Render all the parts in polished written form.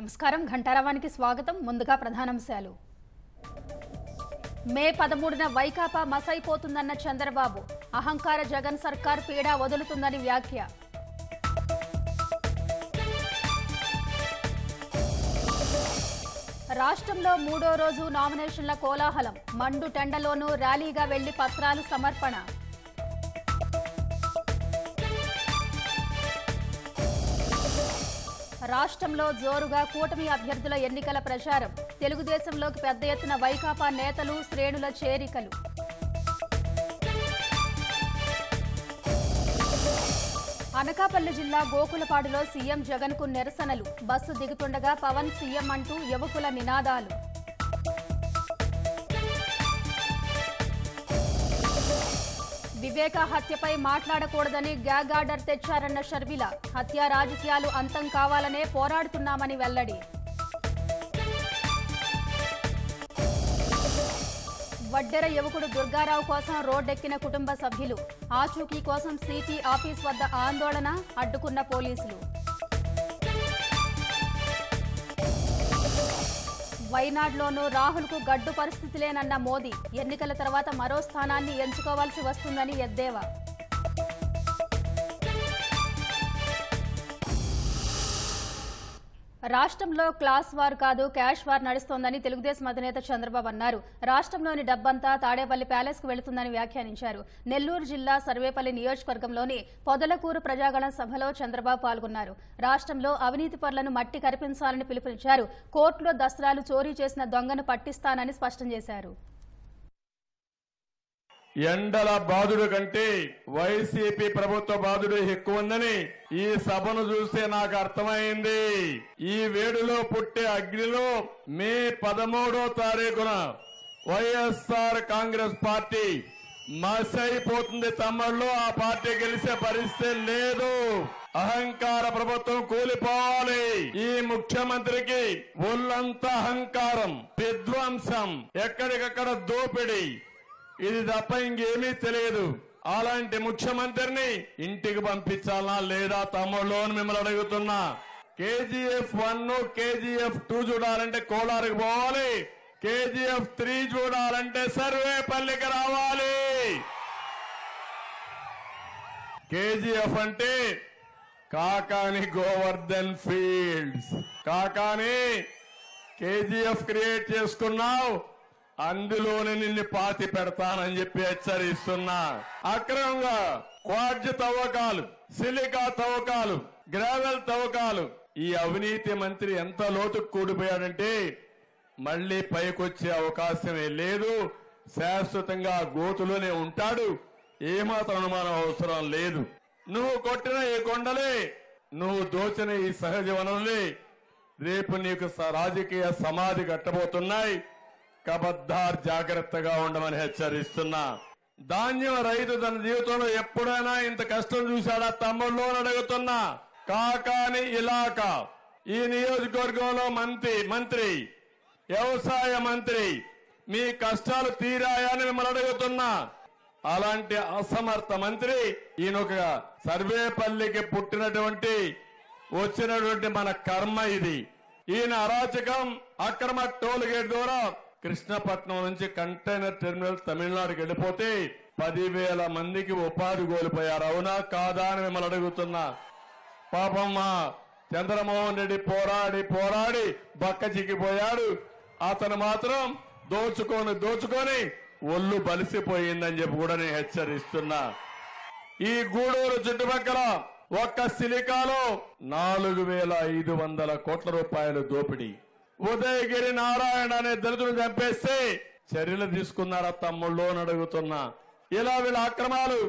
నమస్కారం ఘంటారావానికి స్వాగతం. ముందుగా ప్రధానాంశాలు. మే 13న వైకాపా మసైపోతుందన్న చంద్రబాబు. అహంకార జగన్ సర్కార్ పీడ వదులుతుందని వ్యాఖ్య. రాష్ట్రంలో మూడో రోజు నామినేషన్ల కోలాహలం. మండు టెండలోనూ ర్యాలీగా వెళ్లి పత్రాలు సమర్పణ. రాష్ట్రంలో జోరుగా కూటమి అభ్యర్థుల ఎన్నికల ప్రచారం. తెలుగుదేశంలోకి పెద్ద ఎత్తున వైకాపా నేతలు శ్రేణుల చేరికలు. అనకాపల్లి జిల్లా గోకులపాడులో సీఎం జగన్ కు నిరసనలు. బస్సు దిగుతుండగా పవన్ సీఎం అంటూ యువకుల నినాదాలు. వివేక హత్యపై మాట్లాడకూడదని గ్యాగ్ ఆర్డర్ తెచ్చారన్న షర్మిల. హత్య రాజకీయాలు అంతం కావాలనే పోరాడుతున్నామని వెల్లడి. వడ్డెర యువకుడు దుర్గారావు కోసం రోడ్డెక్కిన కుటుంబ సభ్యులు. ఆచూకీ కోసం సిటీ ఆఫీస్ వద్ద ఆందోళన, అడ్డుకున్న పోలీసులు. వైనాడ్లోనూ రాహుల్కు గడ్డు పరిస్థితులేనన్న మోదీ. ఎన్నికల తర్వాత మరో స్థానాన్ని ఎంచుకోవాల్సి వస్తుందని ఎద్దేవా. రాష్ట్రంలో క్లాస్ వార్ కాదు క్యాష్ వార్ నడుస్తోందని తెలుగుదేశం అధినేత చంద్రబాబు అన్నారు. రాష్ట్రంలోని డబ్బంతా తాడేపల్లి ప్యాలెస్ కు వెళుతుందని వ్యాఖ్యానించారు. నెల్లూరు జిల్లా సర్వేపల్లి నియోజకవర్గంలోని పొదలకూరు ప్రజాగళం సభలో చంద్రబాబు పాల్గొన్నారు. రాష్ట్రంలో అవినీతి పరులను మట్టి కరిపించాలని పిలుపునిచ్చారు. కోర్టులో దస్త్రాలు చోరీ చేసిన దొంగను పట్టిస్తానని స్పష్టం చేశారు. ఎండల బాధుడు కంటే వైసీపీ ప్రభుత్వ బాధుడు ఎక్కువ ఉందని ఈ సభను చూస్తే నాకు అర్థమైంది. ఈ వేడిలో పుట్టే అగ్నిలో మే 13వ తారీఖున వైఎస్ఆర్ కాంగ్రెస్ పార్టీ మసైపోతుంది. తమ్ముళ్ళు, ఆ పార్టీ గెలిచే పరిస్థితి లేదు. అహంకార ప్రభుత్వం కూలిపోవాలి. ఈ ముఖ్యమంత్రికి ఒళ్ళంతా అహంకారం, విధ్వంసం, ఎక్కడికక్కడ దోపిడీ, ఇది తప్ప ఇంకేమీ తెలియదు. అలాంటి ముఖ్యమంత్రిని ఇంటికి పంపించాలా లేదా తమ్ముళ్ళు అని మిమ్మల్ని అడుగుతున్నా. కేజీఎఫ్ 1, కేజీఎఫ్ 2 చూడాలంటే కోలారుకు పోవాలి. కేజీఎఫ్ 3 చూడాలంటే సర్వేపల్లికి రావాలి. కేజీఎఫ్ అంటే Kakani Govardhan fields. Kakani KGF create చేసుకున్నావు, అందులోనే నిన్ను పాతి పెడతానని చెప్పి హెచ్చరిస్తున్నా. అక్రమంగా క్వాడ్జ్ తవ్వకాలు, సిలికా తవ్వకాలు, గ్రావెల్ తవ్వకాలు, ఈ అవినీతి మంత్రి ఎంత లోతుకు కూడిపోయాడంటే మళ్లీ పైకొచ్చే అవకాశమే లేదు. శాశ్వతంగా గోతులోనే ఉంటాడు. ఏమాత్రం అనుమానం అవసరం లేదు. నువ్వు కొట్టిన ఈ కొండలే, నువ్వు దోచిన ఈ సహజ వనరులే రేపు నీకు రాజకీయ సమాధి కట్టబోతున్నాయి. కబద్దార్, జాగ్రత్తగా ఉండమని హెచ్చరిస్తున్నా. ధాన్యం రైతు తన జీవితంలో ఎప్పుడైనా ఇంత కష్టం చూశాడా తమ్ముళ్ళు అని అడుగుతున్నా. కాకాని ఇలాకా ఈ నియోజకవర్గంలో మంత్రి వ్యవసాయ మంత్రి మీ కష్టాలు తీరాయని మిమ్మల్ని అడుగుతున్నా. అలాంటి అసమర్థ మంత్రి ఈయనొక సర్వేపల్లికి పుట్టినటువంటి వచ్చినటువంటి మన కర్మ ఇది. ఈయన అరాచకం, అక్రమ టోల్ గేట్ ద్వారా కృష్ణపట్నం నుంచి కంటైనర్ టెర్మినల్ తమిళనాడుకి వెళ్ళిపోతే 10,000 మందికి ఉపాధి కోల్పోయారు. అవునా కాదా అని మిమ్మల్ని అడుగుతున్నా. పాపం మా చంద్రమోహన్ రెడ్డి పోరాడి బక్క చిక్కిపోయాడు. అతను మాత్రం దోచుకొని ఒళ్ళు బలిసిపోయిందని చెప్పి కూడా నేను హెచ్చరిస్తున్నా. ఈ గూడూరు చుట్టుపక్కల ఒక్క సిలికాలో 4,500 కోట్ల రూపాయలు దోపిడీ. ఉదయగిరి నారాయణ అనే దళితులు చంపేస్తే చర్యలు తీసుకున్నారా తమ్ముళ్ళు అని అడుగుతున్నా. ఇలా వీళ్ళ అక్రమాలు,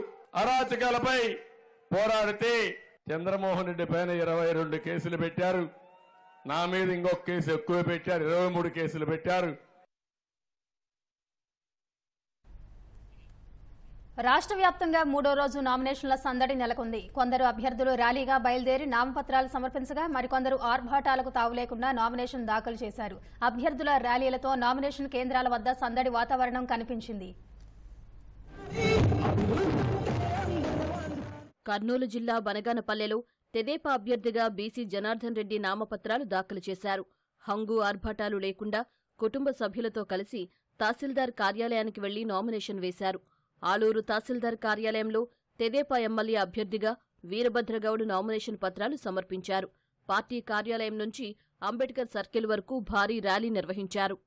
అరాచకాలపై పోరాడితే చంద్రమోహన్ రెడ్డి పైన 22 కేసులు పెట్టారు. నా మీద ఇంకొక కేసు ఎక్కువ పెట్టారు, 23 కేసులు పెట్టారు. రాష్ట్ర వ్యాప్తంగా మూడో రోజు నామినేషన్ల సందడి నెలకొంది. కొందరు అభ్యర్థులు ర్యాలీగా బయలుదేరి నామపత్రాలు సమర్పించగా మరికొందరు ఆర్భాటాలకు తావులేకుండా నామినేషన్ దాఖలు చేశారు. అభ్యర్థుల ర్యాలీలతో నామినేషన్ కేంద్రాల వద్ద సందడి వాతావరణం కనిపించింది. కర్నూలు జిల్లా బనగానపల్లెలో తెదేపా అభ్యర్థిగా బీసీ జనార్దన్ రెడ్డి నామపత్రాలు దాఖలు చేశారు. హంగు ఆర్భాటాలు లేకుండా కుటుంబ సభ్యులతో కలిసి తహసీల్దార్ కార్యాలయానికి వెళ్లి నామినేషన్ వేశారు. ఆలూరు తహసీల్దార్ కార్యాలయంలో తెదేపా ఎమ్మెల్యే అభ్యర్థిగా వీరభద్రగౌడ్ నామినేషన్ పత్రాలు సమర్పించారు. పార్టీ కార్యాలయం నుంచి అంబేద్కర్ సర్కిల్ వరకు భారీ ర్యాలీ నిర్వహించారు.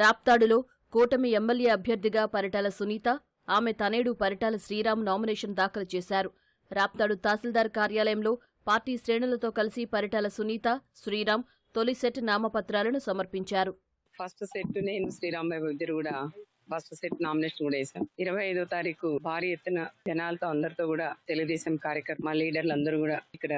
రాప్తాడులో కూటమి ఎమ్మెల్యే అభ్యర్థిగా పరిటాల సునీత, ఆమె తనేడు పరిటాల శ్రీరామ్ నామినేషన్ దాఖలు చేశారు. రాప్తాడు తహసీల్దార్ కార్యాలయంలో పార్టీ శ్రేణులతో కలిసి పరిటాల సునీత, శ్రీరామ్ తొలి సెట్ నామపత్రాలను సమర్పించారు. ఫస్ట్ సెట్ నేను శ్రీరాంబాబు ఇద్దరు కూడా ఫస్ట్ సెట్ నామినేషన్ కూడా వేశాం. 25వ తారీఖు భారీ ఎత్తున జనాలతో అందరితో కూడా తెలుగుదేశం కార్యకర్త లీడర్లు అందరూ కూడా ఇక్కడ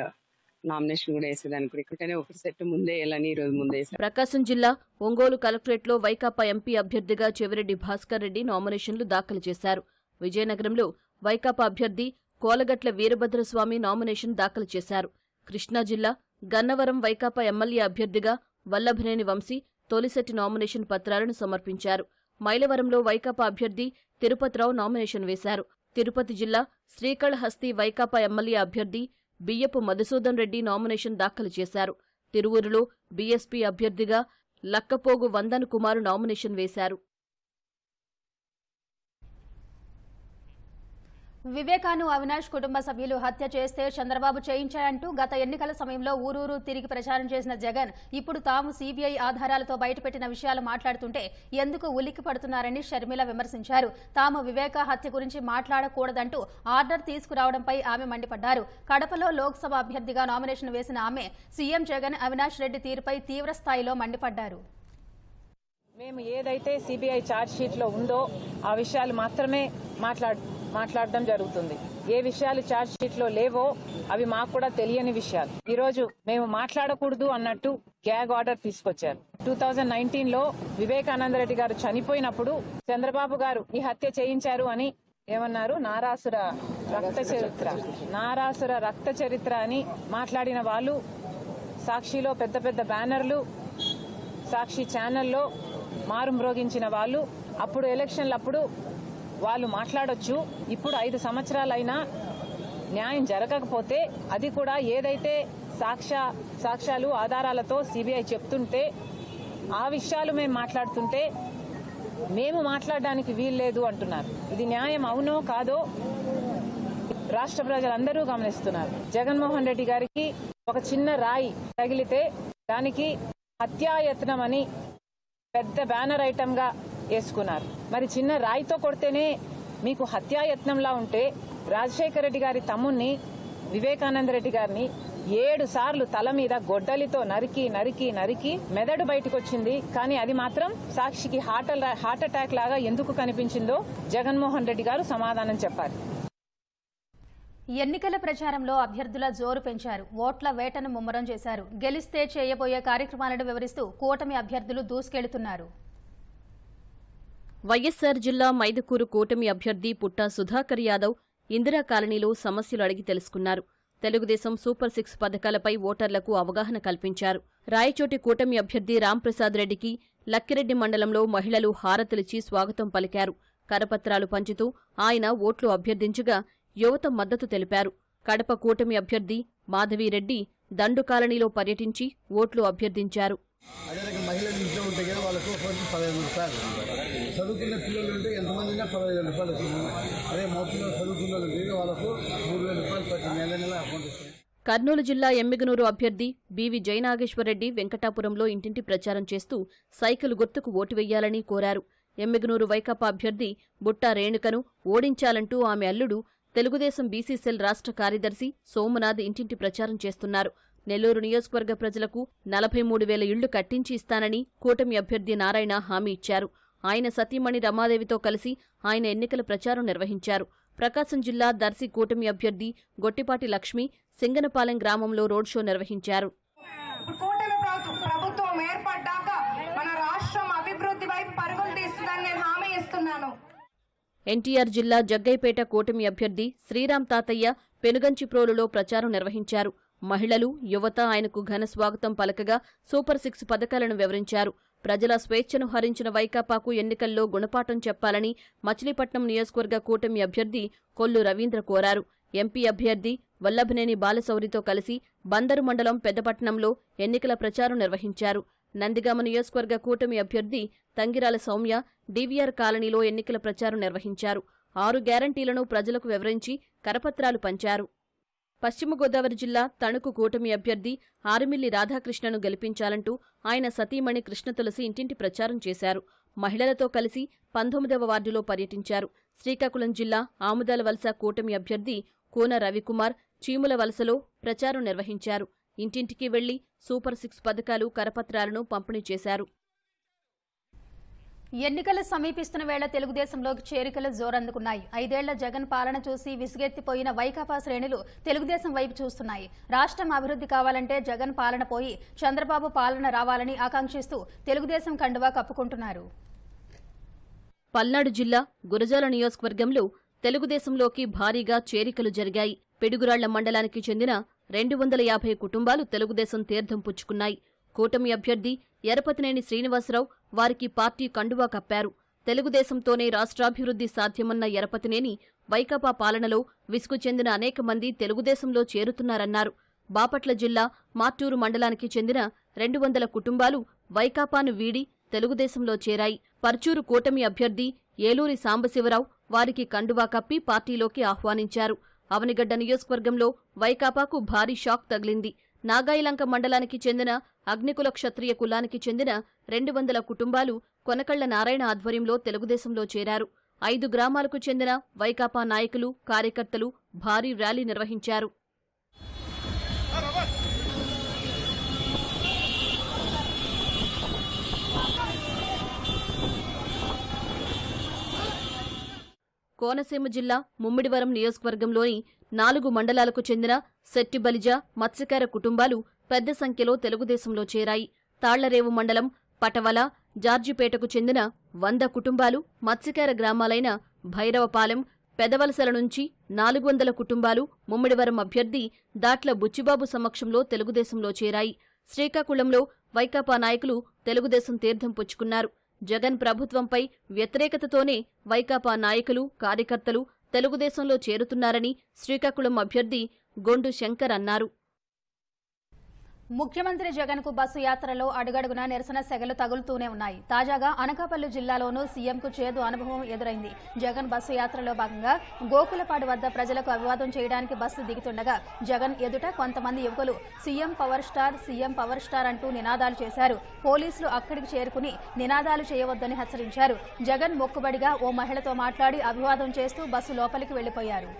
నామినేషన్ కూడా వేసేదానికి కూడా ఇక్కడనే ఒక సెట్ ముందే వెళ్ళని ఈ రోజు ముందే వేశాం. ప్రకాశం జిల్లా ఒంగోలు కలెక్టరేట్లో వైకాపా ఎంపీ అభ్యర్థిగా చెవిరెడ్డి భాస్కర్ రెడ్డి నామినేషన్లు దాఖలు చేశారు. విజయనగరంలో వైకాపా అభ్యర్థి కోలగట్ల వీరభద్రస్వామి నామినేషన్ దాఖలు చేశారు. కృష్ణా జిల్లా గన్నవరం వైకాపా ఎమ్మెల్యే అభ్యర్థిగా వల్లభనేని వంశీ తొలిసెట్ నామినేషన్ పత్రాలను సమర్పించారు. మైలవరంలో వైకాపా అభ్యర్థి తిరుపతిరావు నామినేషన్ వేశారు. తిరుపతి జిల్లా శ్రీకాళహస్తి వైకాపా ఎమ్మెల్యే అభ్యర్థి బియ్యపు మధుసూదన్ రెడ్డి నామినేషన్ దాఖలు చేశారు. తిరువూరులో బీఎస్పీ అభ్యర్థిగా లక్కపోగు వందన్ కుమార్ నామినేషన్ వేశారు. వివేకాను అవినాష్ కుటుంబ సభ్యులు హత్య చేస్తే చంద్రబాబు చేయించాయంటూ గత ఎన్నికల సమయంలో ఊరూరు తిరిగి ప్రచారం చేసిన జగన్ ఇప్పుడు తాము సీబీఐ ఆధారాలతో బయటపెట్టిన విషయాలు మాట్లాడుతుంటే ఎందుకు ఉలిక్కి పడుతున్నారని షర్మిల విమర్శించారు. తాము వివేక హత్య గురించి మాట్లాడకూడదంటూ ఆర్డర్ తీసుకురావడంపై ఆమె మండిపడ్డారు. కడపలో లోక్సభ అభ్యర్థిగా నామినేషన్ వేసిన ఆమె సీఎం జగన్ అవినాష్ రెడ్డి తీరుపై తీవ్ర స్థాయిలో మండిపడ్డారు. మేము ఏదైతే సిబిఐ ఛార్జ్ షీట్ లో ఉందో ఆ విషయాలు మాత్రమే మాట్లాడడం జరుగుతుంది. ఏ విషయాలు ఛార్జ్ షీట్ లో లేవో అవి మాకు కూడా తెలియని విషయాలు ఈ రోజు మేము మాట్లాడకూడదు అన్నట్టు గ్యాగ్ ఆర్డర్ తీసుకొచ్చారు. 2019లో వివేకానందరెడ్డి గారు చనిపోయినప్పుడు చంద్రబాబు గారు ఈ హత్య చేయించారు అని ఏమన్నారు? నారాసుర రక్త చరిత్ర అని మాట్లాడిన వాళ్ళు, సాక్షిలో పెద్ద పెద్ద బ్యానర్లు, సాక్షి ఛానల్లో మారు మ్రోగించిన వాళ్ళు అప్పుడు ఎలక్షన్లప్పుడు వాళ్ళు మాట్లాడొచ్చు. ఇప్పుడు 5 సంవత్సరాలైనా న్యాయం జరగకపోతే అది కూడా ఏదైతే సాక్ష్యాలు ఆధారాలతో సిబిఐ చెప్తుంటే ఆ విషయాలు మేము మాట్లాడుతుంటే మేము మాట్లాడడానికి వీల్లేదు అంటున్నారు. ఇది న్యాయం అవునో కాదో రాష్ట్ర ప్రజలందరూ గమనిస్తున్నారు. జగన్మోహన్ రెడ్డి గారికి ఒక చిన్న రాయి తగిలితే దానికి హత్యాయత్నం అని పెద్ద బ్యానర్ ఐటమ్ గా వేసుకున్నారు. మరి చిన్న రాయితో కొడితేనే మీకు హత్యాయత్నంలా ఉంటే రాజశేఖర రెడ్డి గారి తమ్ముణ్ణి వివేకానంద రెడ్డి గారిని 7 సార్లు తల మీద గొడ్డలితో నరికి మెదడు బయటకు వచ్చింది. కానీ అది మాత్రం సాక్షికి హార్ట్ అటాక్ లాగా ఎందుకు కనిపించిందో జగన్మోహన్ రెడ్డి గారు సమాధానం చెప్పారు. ఎన్నికల ప్రచారంలో అభ్యర్థుల జోరు పెంచారు. ఓట్ల వేటను ముమ్మరం చేశారు. గెలిస్తే చేయబోయే కార్యక్రమాలను వివరిస్తూ కూటమి అభ్యర్థులు దూసుకెళ్తున్నారు. వైఎస్సార్ జిల్లా మైదుకూరు కూటమి అభ్యర్థి పుట్టా సుధాకర్ యాదవ్ ఇందిరా కాలనీలో సమస్యలు అడిగి తెలుసుకున్నారు. తెలుగుదేశం సూపర్ 6 పథకాలపై ఓటర్లకు అవగాహన కల్పించారు. రాయచోటి కూటమి అభ్యర్థి రాంప్రసాద్ రెడ్డికి లక్కిరెడ్డి మండలంలో మహిళలు హారతులిచ్చి స్వాగతం పలికారు. కరపత్రాలు పంచుతూ ఆయన ఓట్లు అభ్యర్థించగా యువత మద్దతు తెలిపారు. కడప కూటమి అభ్యర్థి మాధవిరెడ్డి దండు కాలనీలో పర్యటించి ఓట్లు అభ్యర్థించారు. మహిళలు ఇంట్లో ఉంటే కదా వాళ్ళకు 15 రూపాయలు, చదువుకునే పిల్లలు ఉంటే ఎంతమందినా 15 రూపాయలు వస్తుంది. అదే మౌతులో చదువుకున్న వాళ్ళకు 3,000 రూపాయలు ప్రతి నెల అకౌంట్ ఇస్తుంది. కర్నూలు జిల్లా ఎమ్మిగనూరు అభ్యర్థి బీవీ జయనాగేశ్వరరెడ్డి వెంకటాపురంలో ఇంటింటి ప్రచారం చేస్తూ సైకిల్ గుర్తుకు ఓటు వెయ్యాలని కోరారు. ఎమ్మిగనూరు వైకాపా అభ్యర్థి బుట్టా రేణుకను ఓడించాలంటూ ఆమె అల్లుడు తెలుగుదేశం బీసీ సెల్ రాష్ట్ర కార్యదర్శి సోమనాథ్ ఇంటింటి ప్రచారం చేస్తున్నారు. నెల్లూరు నియోజకవర్గ ప్రజలకు 43,000 ఇళ్లు కట్టించి ఇస్తానని కూటమి అభ్యర్థి నారాయణ హామీ ఇచ్చారు. ఆయన సతీమణి రమాదేవితో కలిసి ఆయన ఎన్నికల ప్రచారం నిర్వహించారు. ప్రకాశం జిల్లా దర్శి కూటమి అభ్యర్థి గొట్టిపాటి లక్ష్మి సింగనపాలెం గ్రామంలో రోడ్ షో నిర్వహించారు. ప్రభుత్వం ఏర్పడ్డాక మన రాష్ట్రం అభివృద్ధి వైపు పరుగులు తీస్తుందని నేను హామీ ఇస్తున్నాను. ఎన్టీఆర్ జిల్లా జగ్గైపేట కూటమి అభ్యర్థి శ్రీరామ్ తాతయ్య పెనుగంచిప్రోలులో ప్రచారం నిర్వహించారు. మహిళలు, యువత ఆయనకు ఘన స్వాగతం పలకగా సూపర్ 6 పథకాలను వివరించారు. ప్రజల స్వేచ్ఛను హరించిన వైకాపాకు ఎన్నికల్లో గుణపాఠం చెప్పాలని మచిలీపట్నం నియోజకవర్గ కూటమి అభ్యర్థి కొల్లు రవీంద్ర కోరారు. ఎంపీ అభ్యర్థి వల్లభనేని బాలశౌరితో కలిసి బందరు మండలం పెద్దపట్నంలో ఎన్నికల ప్రచారం నిర్వహించారు. నందిగామ నియోజకవర్గ కూటమి అభ్యర్థి తంగిరాల సౌమ్య డీవీఆర్ కాలనీలో ఎన్నికల ప్రచారం నిర్వహించారు. 6 గ్యారంటీలను ప్రజలకు వివరించి కరపత్రాలు పంచారు. పశ్చిమ గోదావరి జిల్లా తణుకు కూటమి అభ్యర్థి ఆరిమిల్లి రాధాకృష్ణను గెలిపించాలంటూ ఆయన సతీమణి కృష్ణ తులసి ఇంటింటి ప్రచారం చేశారు. మహిళలతో కలిసి 19వ వార్డులో పర్యటించారు. శ్రీకాకుళం జిల్లా ఆముదాల వలస కూటమి అభ్యర్థి కూన రవికుమార్ చీముల వలసలో ప్రచారం నిర్వహించారు. ఇంటింటికి వెళ్లి సూపర్ 6 పథకాలు, కరపత్రాలను పంపిణీ చేశారు. ఎన్నికలు సమీపిస్తున్న వేళ తెలుగుదేశంలోకి చేరికలు జోరందుకున్నాయి. 5 ఏళ్ల జగన్ పాలన చూసి విసుగెత్తిపోయిన వైకాపా శ్రేణులు తెలుగుదేశం వైపు చూస్తున్నాయి. రాష్ట్రం అభివృద్ధి కావాలంటే జగన్ పాలన పోయి చంద్రబాబు పాలన రావాలని ఆకాంక్షిస్తూ తెలుగుదేశం కండువా కప్పుకుంటున్నారు. పల్నాడు జిల్లా గురజాల నియోజకవర్గంలో తెలుగుదేశంలోకి భారీగా చేరికలు జరిగాయి. పిడుగురాళ్ల మండలానికి చెందిన 250 కుటుంబాలు తెలుగుదేశం తీర్థం పుచ్చుకున్నాయి. కూటమి అభ్యర్థి ఎరపతినేని శ్రీనివాసరావు వారికి పార్టీ కండువా కప్పారు. తెలుగుదేశంతోనే రాష్ట్రాభివృద్ధి సాధ్యమన్న ఎరపతినేని వైకాపా పాలనలో విసుగు చెందిన అనేక మంది తెలుగుదేశంలో చేరుతున్నారన్నారు. బాపట్ల జిల్లా మార్టూరు మండలానికి చెందిన 200 కుటుంబాలు వైకాపాను వీడి తెలుగుదేశంలో చేరాయి. పర్చూరు కూటమి అభ్యర్థి ఏలూరి సాంబశివరావు వారికి కండువా కప్పి పార్టీలోకి ఆహ్వానించారు. అవనిగడ్డ నియోజకవర్గంలో వైకాపాకు భారీ షాక్ తగిలింది. నాగాయలంక మండలానికి చెందిన అగ్నికుల క్షత్రియ కులానికి చెందిన 200 కుటుంబాలు కొనకళ్ల నారాయణ ఆధ్వర్యంలో తెలుగుదేశంలో చేరారు. 5 గ్రామాలకు చెందిన వైకాపా నాయకులు, కార్యకర్తలు భారీ ర్యాలీ నిర్వహించారు. కోనసీమ జిల్లా ముమ్మిడివరం నియోజకవర్గంలోని 4 మండలాలకు చెందిన శెట్టిబలిజ, మత్స్యకార కుటుంబాలు పెద్ద సంఖ్యలో తెలుగుదేశంలో చేరాయి. తాళ్లరేవు మండలం పటవల, జార్జిపేటకు చెందిన 100 కుటుంబాలు, మత్స్యకార గ్రామాలైన భైరవపాలెం, పెదవలసల నుంచి 400 కుటుంబాలు ముమ్మిడివరం అభ్యర్థి దాట్ల బుచ్చిబాబు సమక్షంలో తెలుగుదేశంలో చేరాయి. శ్రీకాకుళంలో వైకాపా నాయకులు తెలుగుదేశం తీర్థం పుచ్చుకున్నారు. జగన్ ప్రభుత్వంపై వ్యతిరేకతతోనే వైకాపా నాయకులు, కార్యకర్తలు తెలుగుదేశంలో చేరుతున్నారని శ్రీకాకుళం అభ్యర్థి గొండు శంకర్ అన్నారు. ముఖ్యమంత్రి జగన్ కు బస్సు యాత్రలో అడుగడుగునా నిరసన సెగలు తగులుతూనే ఉన్నాయి. తాజాగా అనకాపల్లి జిల్లాలోనూ సీఎంకు చేదు అనుభవం ఎదురైంది. జగన్ బస్సు యాత్రలో భాగంగా గోకులపాడు వద్ద ప్రజలకు అభివాదం చేయడానికి బస్సు దిగుతుండగా జగన్ ఎదుట కొంతమంది యువకులు సీఎం పవర్ స్టార్ అంటూ నినాదాలు చేశారు. పోలీసులు అక్కడికి చేరుకుని నినాదాలు చేయవద్దని హెచ్చరించారు. జగన్ మొక్కుబడిగా ఓ మహిళతో మాట్లాడి అభివాదం చేస్తూ బస్సు లోపలికి వెళ్లిపోయారు.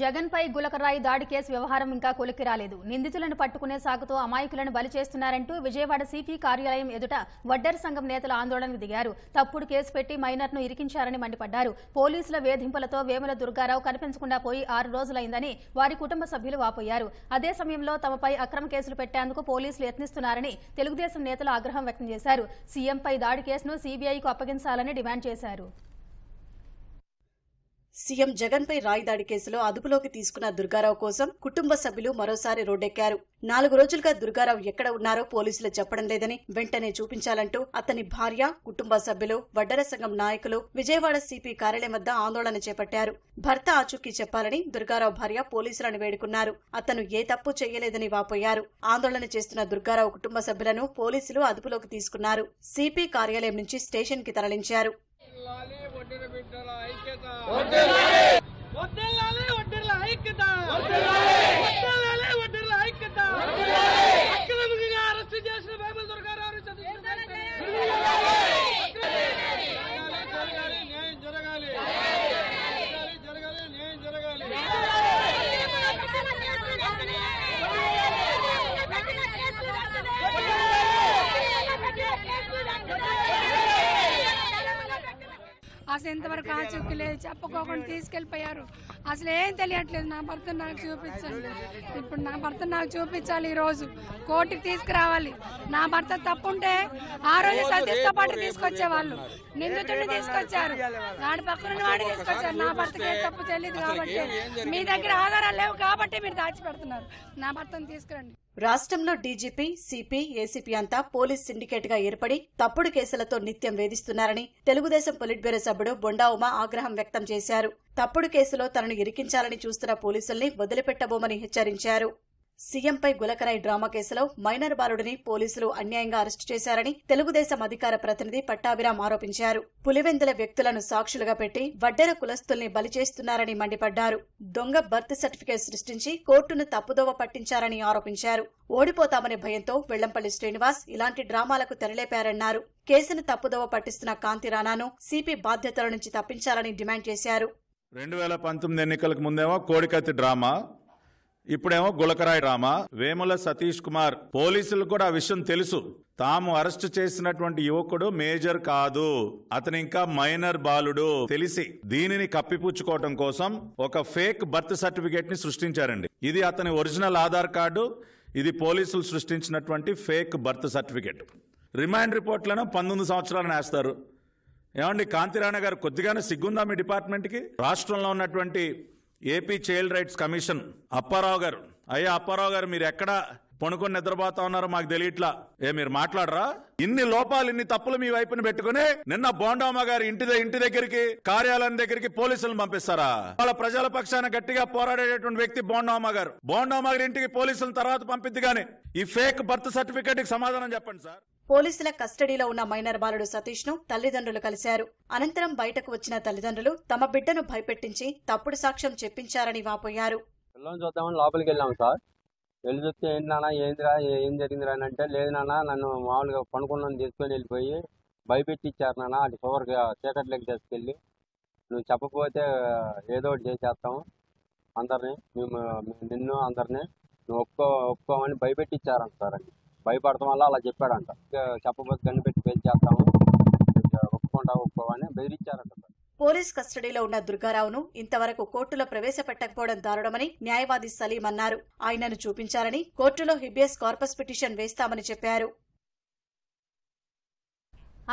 జగన్ పై గులకరాయి దాడి కేసు వ్యవహారం ఇంకా కొలిక్కి రాలేదు. నిందితులను పట్టుకునే సాకుతో అమాయకులను బలి చేస్తున్నారంటూ విజయవాడ సిపి కార్యాలయం ఎదుట వడ్డెర సంఘం నేతలు ఆందోళనకు దిగారు. తప్పుడు కేసు పెట్టి మైనర్ను ఇరికించారని మండిపడ్డారు. పోలీసుల వేధింపులతో వేముల దుర్గారావు కనిపించకుండా పోయి 6 రోజులైందని వారి కుటుంబ సభ్యులు వాపోయారు. అదే సమయంలో తమపై అక్రమ కేసులు పెట్టేందుకు పోలీసులు యత్నిస్తున్నారని తెలుగుదేశం నేతలు ఆగ్రహం వ్యక్తం చేశారు. సీఎంపై దాడి కేసును సీబీఐకు అప్పగించాలని డిమాండ్ చేశారు. సీఎం జగన్ పై రాయి దాడి కేసులో అదుపులోకి తీసుకున్న దుర్గారావు కోసం కుటుంబ సభ్యులు మరోసారి రోడ్డెక్కారు. 4 రోజులుగా దుర్గారావు ఎక్కడ ఉన్నారో పోలీసులు చెప్పడం లేదని, వెంటనే చూపించాలంటూ అతని భార్య, కుటుంబ సభ్యులు, వడ్డెర సంఘం నాయకులు విజయవాడ సిపి కార్యాలయం వద్ద ఆందోళన చేపట్టారు. భర్త ఆచూకీ చెప్పాలని దుర్గారావు భార్య పోలీసులను వేడుకున్నారు. అతను ఏ తప్పు చేయలేదని వాపోయారు. ఆందోళన చేస్తున్న దుర్గారావు కుటుంబ సభ్యులను పోలీసులు అదుపులోకి తీసుకున్నారు. సిపి కార్యాలయం నుంచి స్టేషన్ కి తరలించారు. అసలు ఇంతవరకు ఆచూకీ లేదు, చెప్పుకోకుండా తీసుకెళ్లిపోయారు. అసలు ఏం తెలియట్లేదు. నా భర్త నాకు చూపించండి. ఇప్పుడు నా భర్త నాకు చూపించాలి. ఈ రోజు కోర్టుకి తీసుకురావాలి. నా భర్త తప్పుంటే ఆ రోజు సతీష్తో పాటు తీసుకొచ్చేవాళ్ళు. నిందితుడిని తీసుకొచ్చారు, వాడి పక్కన వాడిని తీసుకొచ్చారు. నా భర్తకి ఏ తప్పు తెలియదు కాబట్టి, మీ దగ్గర ఆధారాలు లేవు కాబట్టి మీరు దాచిపెడుతున్నారు. నా భర్తను తీసుకురండి. రాష్ట్రంలో డీజీపీ, సిపి, ఏసీపీ అంతా పోలీస్ సిండికేట్ గా ఏర్పడి తప్పుడు కేసులతో నిత్యం వేధిస్తున్నారని తెలుగుదేశం పొలిట్ బ్యూరో సభ్యుడు బొండా ఉమ ఆగ్రహం వ్యక్తం చేశారు. తప్పుడు కేసులో తనను ఇరికించాలని చూస్తున్న పోలీసుల్ని వదిలిపెట్టబోమని హెచ్చరించారు. సీఎంపై గులకరాయి డ్రామా కేసులో మైనర్ బాలుడిని పోలీసులు అన్యాయంగా అరెస్టు చేశారని తెలుగుదేశం అధికార ప్రతినిధి పట్టాభిరామ్ ఆరోపించారు. పులివెందుల వ్యక్తులను సాక్షులుగా పెట్టి వడ్డెర కులస్తుల్ని బలి చేస్తున్నారని మండిపడ్డారు. దొంగ బర్త్ సర్టిఫికేట్ సృష్టించి కోర్టును తప్పుదోవ పట్టించారని ఆరోపించారు. ఓడిపోతామనే భయంతో వెల్లంపల్లి శ్రీనివాస్ ఇలాంటి డ్రామాలకు తెరలేపారన్నారు. కేసును తప్పుదోవ పట్టిస్తున్న కాంతి రాణాను సిపి బాధ్యతల నుంచి తప్పించాలని డిమాండ్ చేశారు. 2019 ఎన్నికలకు ముందేమో కోడికత్తి డ్రామా, ఇప్పుడేమో గులకరాయి డ్రామా. వేముల సతీష్ కుమార్ పోలీసులు కూడా ఆ విషయం తెలుసు. తాము అరెస్టు చేసినటువంటి యువకుడు మేజర్ కాదు, అతను ఇంకా మైనర్ బాలుడు తెలిసి దీనిని కప్పిపుచ్చుకోవటం కోసం ఒక ఫేక్ బర్త్ సర్టిఫికేట్ ని సృష్టించారండి. ఇది అతని ఒరిజినల్ ఆధార్ కార్డు, ఇది పోలీసులు సృష్టించినటువంటి ఫేక్ బర్త్ సర్టిఫికేట్. రిమాండ్ రిపోర్ట్లను 19 సంవత్సరాలను వేస్తారు. ఏమండి కాంతిరాణ గారు, కొద్దిగానే సిగ్గుందా మీ డిపార్ట్మెంట్కి? రాష్ట్రంలో ఉన్నటువంటి AP child rights commission Apparao గారు, అయ్యా అప్పారావు గారు, మీరు ఎక్కడ పనుకొని నిద్రపోతా ఉన్నారో మాకు తెలియట్లా, మీరు మాట్లాడరా? ఇన్ని లోపాలు, ఇన్ని తప్పులు మీ వైపున పెట్టుకుని నిన్న బోండామ్మ గారి ఇంటి దగ్గరికి, కార్యాలయం దగ్గరికి పోలీసులను పంపిస్తారా? వాళ్ళ ప్రజల పక్షాన గట్టిగా పోరాడేటటువంటి వ్యక్తి బోండామ్మ గారు. బోండామ్మ గారి ఇంటికి పోలీసులను తర్వాత పంపిద్ది గాని ఈ ఫేక్ బర్త్ సర్టిఫికేట్ కి సమాధానం చెప్పండి సార్. పోలీసుల కస్టడీలో ఉన్న మైనర్ బాలుడు సతీష్ ను తల్లిదండ్రులు కలిశారు. అనంతరం బయటకు వచ్చిన తల్లిదండ్రులు తమ బిడ్డను భయపెట్టించి తప్పుడు సాక్ష్యం చెప్పించారని వాపోయారు. చూద్దామని లోపలికి వెళ్ళాము సార్. వెళ్ళి చూస్తే ఏంటి నాన్న, ఏందిరా, ఏం జరిగిందిరా అని అంటే, లేదు నాన్న, నన్ను మామూలుగా పనుకున్నాను తీసుకొని వెళ్ళిపోయి భయపెట్టి ఇచ్చారు నాన్న. అటు చివరి చీకట్లోకి తీసుకెళ్ళి, నువ్వు చెప్పకపోతే ఏదో ఒకటి చేసేస్తాము అందరినీ, మేము నిన్ను అందరినీ, నువ్వు ఒప్పుకోమని భయపెట్టి ఇచ్చారంట సార్. అని భయపడటం వల్ల అలా చెప్పాడంట. చెప్పబోతే గన్ను పెట్టి పేల్ చేస్తాము, ఒప్పుకోమని బెదిరించారంట సార్. పోలీస్ కస్టడీలో ఉన్న దుర్గారావును ఇంతవరకు కోర్టులో ప్రవేశపెట్టకపోవడం దారుణమని న్యాయవాది సలీం అన్నారు. ఆయనను చూపించాలని కోర్టులో హిబియస్ కార్పస్ పిటిషన్ వేస్తామని చెప్పారు.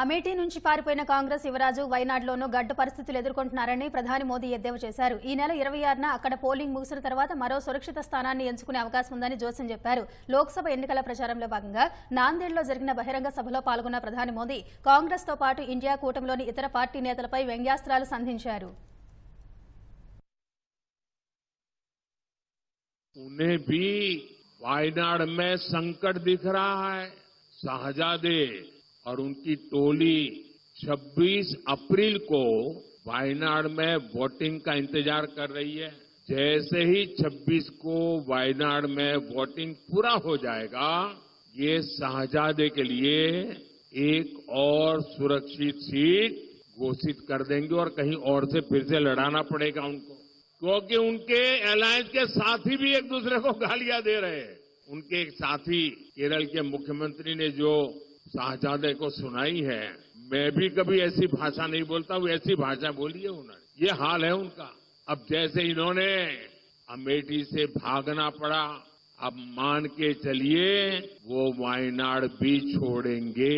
అమేఠీ నుంచి పారిపోయిన కాంగ్రెస్ యువరాజు వైనాడులోనూ గడ్డు పరిస్థితులు ఎదుర్కొంటున్నారని ప్రధాని మోదీ ఎద్దేవా చేశారు. ఈ నెల 26న అక్కడ పోలింగ్ ముగిసిన తర్వాత మరో సురక్షిత స్థానాన్ని ఎంచుకునే అవకాశం ఉందని జోస్యం చెప్పారు. లోక్సభ ఎన్నికల ప్రచారంలో భాగంగా నాందేడ్లో జరిగిన బహిరంగ సభలో పాల్గొన్న ప్రధాని మోదీ కాంగ్రెస్ తో పాటు ఇండియా కూటమిలోని ఇతర పార్టీ నేతలపై వ్యంగ్యాస్త్రాలు సంధించారు. उन्हें भी वायनाड में संकट दिख रहा है. शाहजादे और उनकी टोली 26 अप्रैल को वायनाड में वोटिंग का इंतजार कर रही है. जैसे ही 26 को वायनाड में वोटिंग पूरा हो जाएगा, ये शाहजादे के लिए एक और सुरक्षित सीट घोषित कर देंगे और कहीं और से फिर से लड़ाना पड़ेगा उनको, क्योंकि उनके अलायंस के साथी भी एक दूसरे को गालियां दे रहे हैं. उनके एक साथी केरल के मुख्यमंत्री ने जो शाहजादे को सुनाई है, मैं भी कभी ऐसी भाषा नहीं बोलता हूं, ऐसी भाषा बोली है उन्होंने. ये हाल है उनका. अब जैसे इन्होंने अमेठी से भागना पड़ा, अब मान के चलिए वो वायनाड भी छोड़ेंगे.